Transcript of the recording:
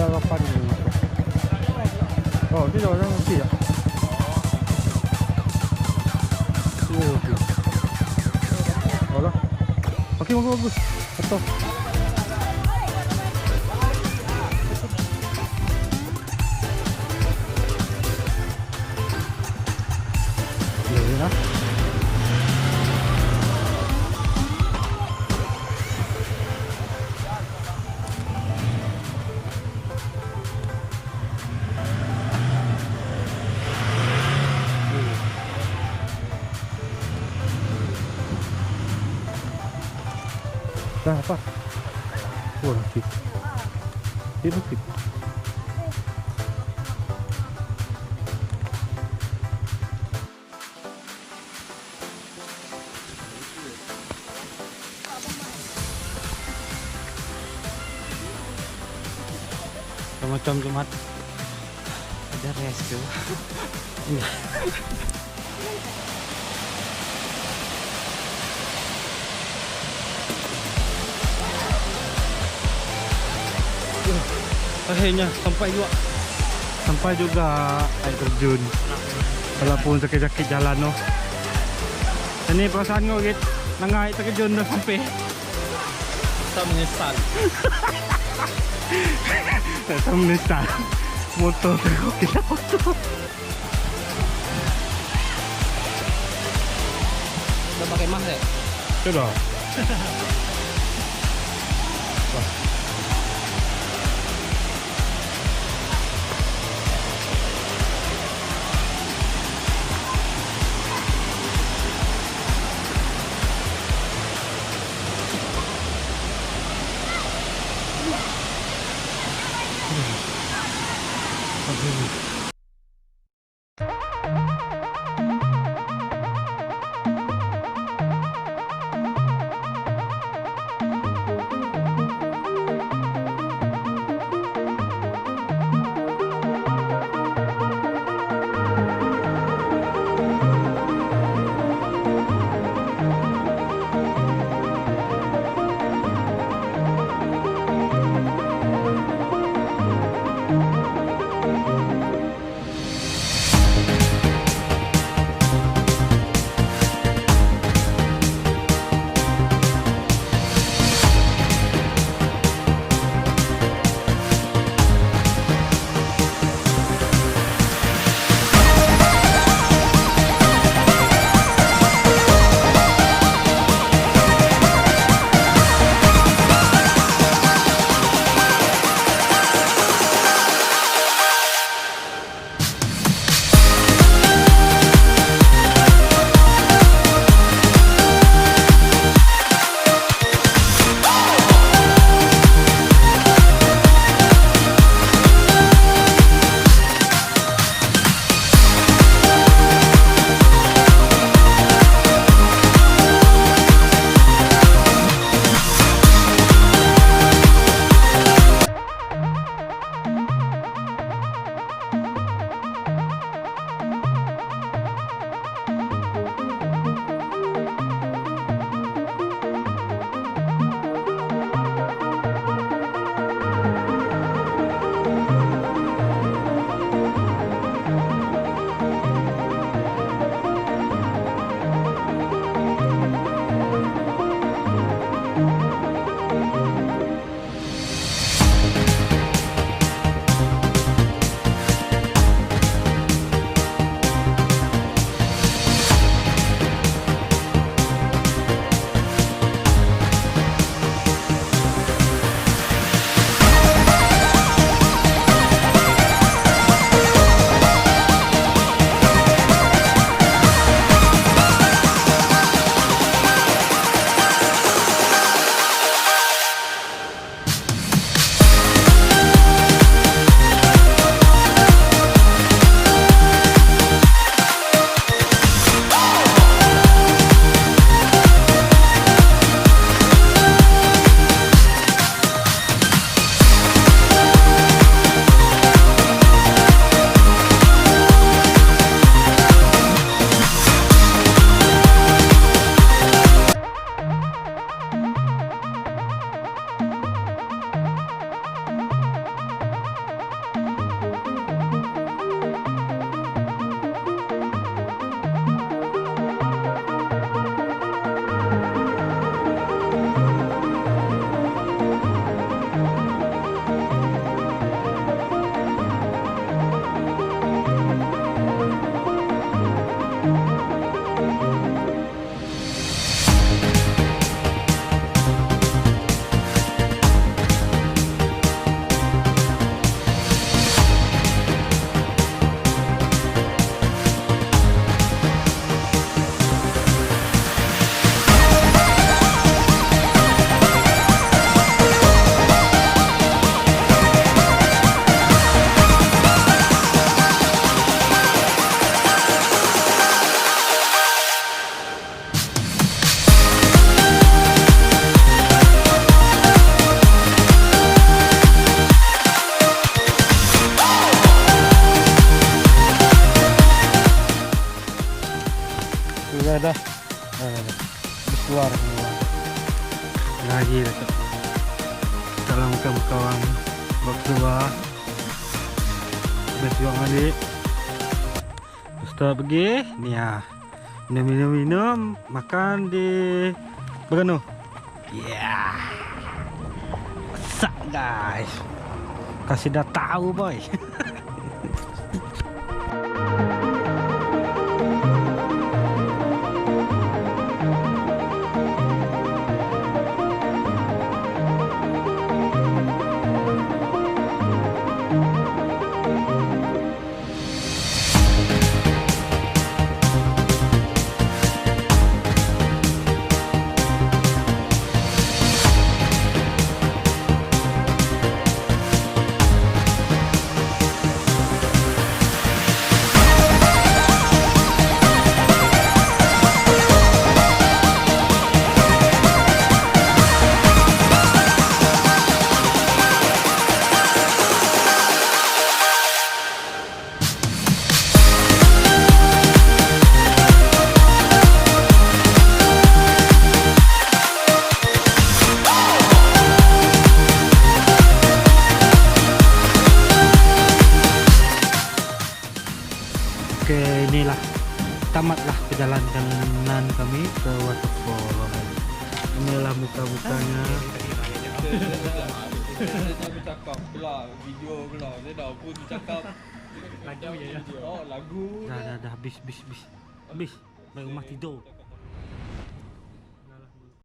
harapan ni. Oh, dia dah orang okey tak? Ya, okey. Alah. Okey, bagus. Betul. Ya, dah. Dah apa? Oh, nakit. Ini nakit. Macam Jumat ada resto. Akhirnya sampai juga air terjun. Walaupun sakit-sakit jalan no. Ini perasaan kau git nang air terjun dah sampai. Tak menyesal. Tak menyesal. Motor tu kita motor. Dah pakai mask eh? Sudah. dah. Keluar semua. Lagi dah tu. Dalam kawan-kawan berdua. Berjuang adik. Ustaz pergi. Ni ah. Minum, makan di Berano. Yeah. What's up guys? Kasih dah tahu boy. Oke, inilah tamatlah perjalanan kami ke waterfall. Inilah muka-mukanya. Aku cakap pula video pula. Dia dah pun cakap lagu je. Oh, lagu. Dah habis. Habis. Baik rumah tidur.